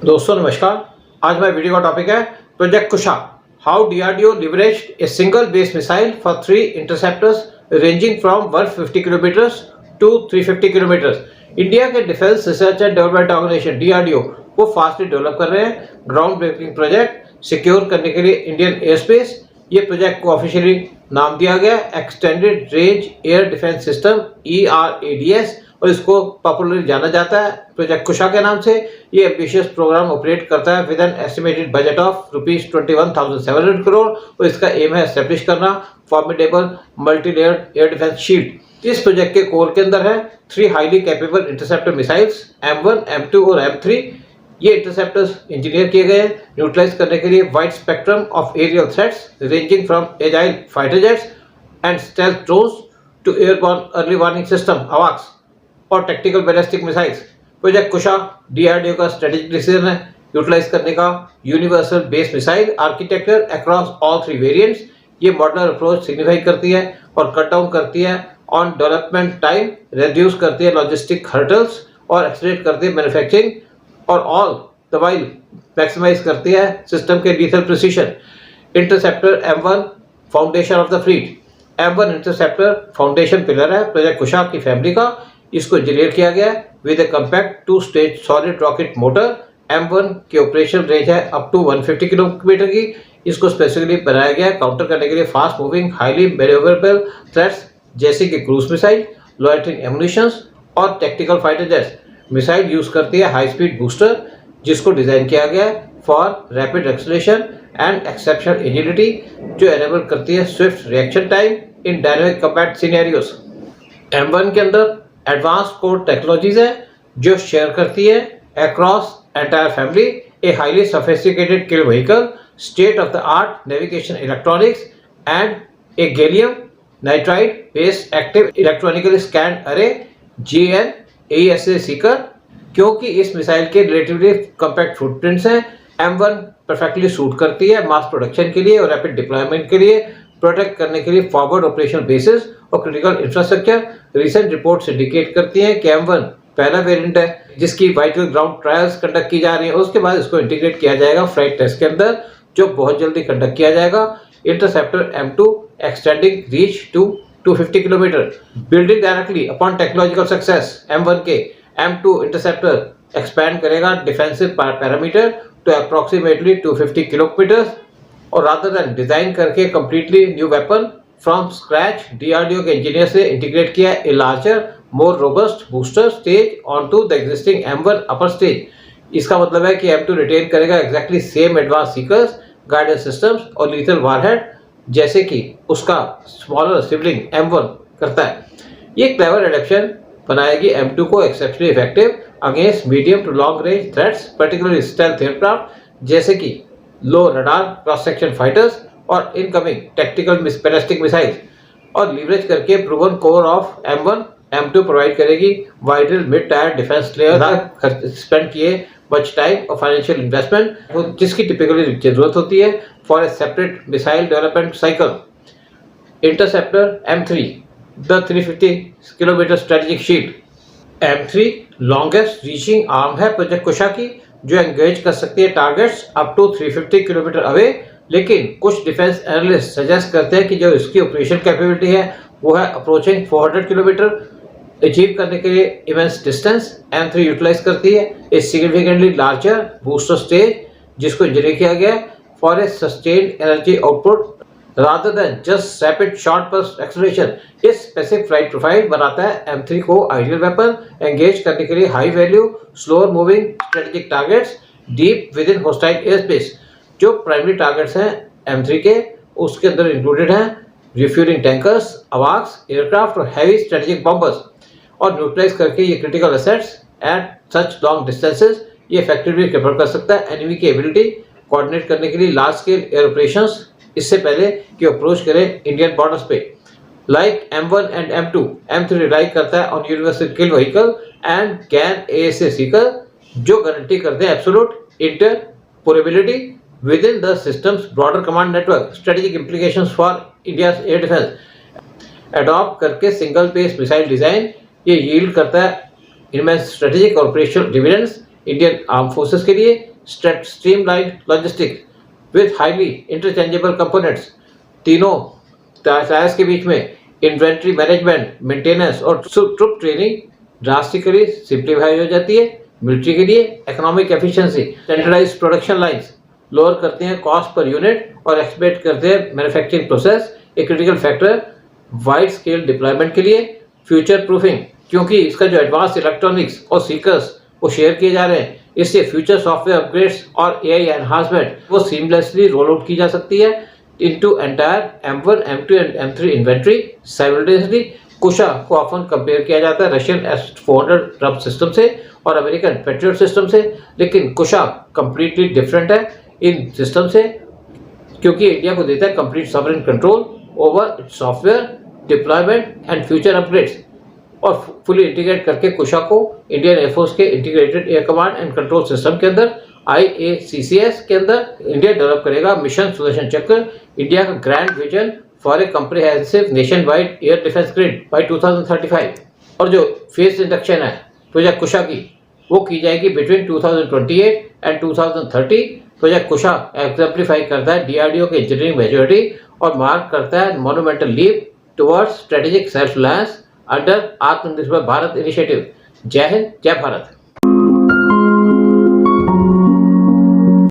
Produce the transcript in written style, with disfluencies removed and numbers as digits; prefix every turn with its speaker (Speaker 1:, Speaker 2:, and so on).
Speaker 1: दोस्तों नमस्कार। आज हमारे वीडियो का टॉपिक है project Kusha. How DRDO leveraged a single base missile for 3 interceptors ranging from 150 kilometres to 350 kilometres. India के defence research and development organisation DRDO को फास्टली डेवलप कर रहे हैं ग्राउंड ब्रेकिंग प्रोजेक्ट सिक्योर करने के लिए इंडियन एयर स्पेस। ये project को ऑफिशियली नाम दिया गया extended range air defence system ERADS और इसको पॉपुलरली जाना जाता है प्रोजेक्ट कुशा के नाम से। ये एम्बिशियस प्रोग्राम ऑपरेट करता है with an estimated budget of ₹21,700 crore और इसका एम है एस्टेब्लिश करना formidable multi layered air defence shield. इस प्रोजेक्ट के कोर के अंदर है 3 highly capable interceptor missiles M1, M2 और M3। ये इंटरसेप्टर्स इंजीनियर किए गए न्यूट्रलाइज करने के लिए wide spectrum of aerial threats ranging from agile fighter jets and stealth drones to airborne early warning system AWACS और tactical ballistic missiles. Project Kusha DRDO का strategic decision है यूटिलाइज करने का universal base missile architecture across all 3 variants. ये modular approach signify करती है और cut down करती है ऑन डेवलपमेंट टाइम, रिड्यूस करती है लॉजिस्टिक हर्डल्स और एक्सलेरेट करती है मैन्युफैक्चरिंग और ऑल द वाइल मैक्सिमाइज करती है सिस्टम के lethal precision. Interceptor M1 foundation of the fleet. M1 interceptor foundation pillar है प्रोजेक्ट कुशा की फैमिली का। इसको इंजीनियर किया गया है with A compact 2 stage solid rocket motor. M1 की ऑपरेशन रेंज है अप टू 150 किलोमीटर की। इसको स्पेसिफिकली बनाया गया है काउंटर करने के लिए fast moving highly manoeuvrable threats जैसे कि क्रूज मिसाइल, लॉयटरिंग एमुनिशंस और tactical fighter jets. Missile use करती है हाई स्पीड बूस्टर जिसको डिजाइन किया गया है for rapid acceleration and exceptional agility जो एनेबल करती है Swift reaction time in dynamic combat scenarios. M1 के अंदर एडवांस कोर टेक्नोलॉजीज है जो शेयर करती है across entire family a highly sophisticated kill vehicle, state of the art navigation electronics and A gallium nitride based active electronically scan अरे GNAESA Sikar. क्योंकि इस missile के रिलेटिवली कम्पैक्ट फुटप्रिंट्स हैं, M1 perfectly suit करती है mass production के लिए और रैपिड डिप्लॉयमेंट के लिए, प्रोटेक्ट करने के लिए फॉरवर्ड ऑपरेशनल बेसिस और critical infrastructure. Recent reports indicate करती हैं कि M1 पहला वेरिएंट है जिसकी वाइटल ग्राउंड ट्रायल्स कंडक्ट की जा रही है। उसके बाद इसको इंटीग्रेट किया जाएगा फ्लाइट टेस्ट के अंदर जो बहुत जल्दी कंडक्ट किया जाएगा। Interceptor M2 extending reach to 250 kilometre building directly upon technological success M1 के M2 इंटरसेप्टर एक्सपैंड करेगा defensive parameter to approximately 250 kilometre और रादर देन डिजाइन करके completely new weapon from scratch DRDO के इंजीनियर से integrate किया a larger more robust booster stage onto the existing M1 upper stage. इसका मतलब है कि M2 रिटेन करेगा exactly same advance seekers guidance systems और लीथल वारहेड जैसे कि उसका स्मॉलर सिबलिंग M1 करता है। ये क्लेवर एडेप्शन बनाएगी M2 को exceptionally effective against medium to long range threats particularly stealth aircraft जैसे कि low radar cross section fighters और इनकमिंग टैक्टिकल बैलिस्टिक मिसाइल्स और लीवरेज करके proven core of M1 M2 provide करेगी vital mid tier defence layer spend किए much time और financial investment जिसकी typically जरूरत होती है for a separate missile development cycle. Interceptor M3 the 350 kilometre strategic shield. M3 longest reaching arm है project Kusha की जो एंगेज कर सकती है targets up to 350 kilometre away. लेकिन कुछ डिफेंस एनालिस्ट सजेस्ट करते हैं कि जो इसकी ऑपरेशन कैपेबिलिटी है वो है अप्रोचिंग 400 किलोमीटर। अचीव करने के लिए इमेंस डिस्टेंस M3 यूटिलाइज करती है ए सिग्निफिकेंटली लार्जर बूस्टर स्टेज जिसको इंजीनियर किया गया है for A sustained energy output rather than just rapid short burst acceleration. इस स्पेसिफिक फ्लाइट प्रोफाइल बनाता है M3 को आइडियल वेपन एंगेज करने के लिए high value slower moving strategic targets deep with in hostile air space. जो primary targets हैं M3 के उसके अंदर इंक्लूडेड हैं रिफ्यूलिंग टैंकर्स, AWACS एयरक्राफ्ट और हैवी स्ट्रेटेजिक बॉम्बर्स और न्यूट्रलाइज करके ये critical assets at such long distances. ये इफेक्टिवली रिकवर कर सकता है एनिमी की एबिलिटी कोऑर्डिनेट करने के लिए लार्ज स्केल एयर ऑपरेशंस इससे पहले कि अप्रोच करें इंडियन बॉर्डर्स पे। Like M1 and M2 M3 rely करता है on universal kill vehicle and can ASA Sikar जो गारंटी करते हैं absolute इंटरपोरेबिलिटी within the system's broader command network, strategic implications for India's air defense. Adopt करके single base missile design ये yield करता है इनमें स्ट्रेटेजिक और operational dividends Indian arm forces के लिए streamline logistics with highly interchangeable components. तीनों tiers के बीच में इन्वेंट्री मैनेजमेंट, मेंटेनेंस और ट्रुप ट्रेनिंग ड्रास्टिकली सिंप्लीफाई हो जाती है। मिलिट्री के लिए economic efficiency, standardised production lines lower करते हैं कॉस्ट पर यूनिट और एक्सपेक्ट करते हैं मैन्युफैक्चरिंग प्रोसेस, एक critical factor wide scale deployment के लिए। फ्यूचर प्रूफिंग, क्योंकि इसका जो एडवांस इलेक्ट्रॉनिक्स और सीकर्स वो शेयर किए जा रहे हैं, इससे फ्यूचर सॉफ्टवेयर अपग्रेड्स और एआई एनहांसमेंट वो सीमलेसली रोल आउट की जा सकती है into entire M1, M2 and M3 inventory simultaneously. Kusha को ऑफन कंपेयर किया जाता है रशियन S-400 रब सिस्टम से और अमेरिकन पेट्रियट सिस्टम से, लेकिन कुशा कंप्लीटली डिफरेंट है इन सिस्टम से, क्योंकि इंडिया को देता है complete sovereign control over software deployment and future upgrades. और फुली इंटीग्रेट करके कुशा को इंडियन एयरफोर्स के integrated air command and control system के अंदर IACCS के अंदर इंडिया डेवलप करेगा मिशन सुदर्शन चक्र, इंडिया का grand vision for a comprehensive nation wide air defence grid by 2035। और जो फेज इंडक्शन है प्रोजेक्ट कुशा की वो की जाएगी between 2028 and 2030। Project Kusha exemplify करता है DRDO के इंजीनियरिंग मेच्योरिटी और मार्क करता है monumental leap towards strategic self reliance under Atmanirbhar Bharat initiative. जय हिंद, जय भारत।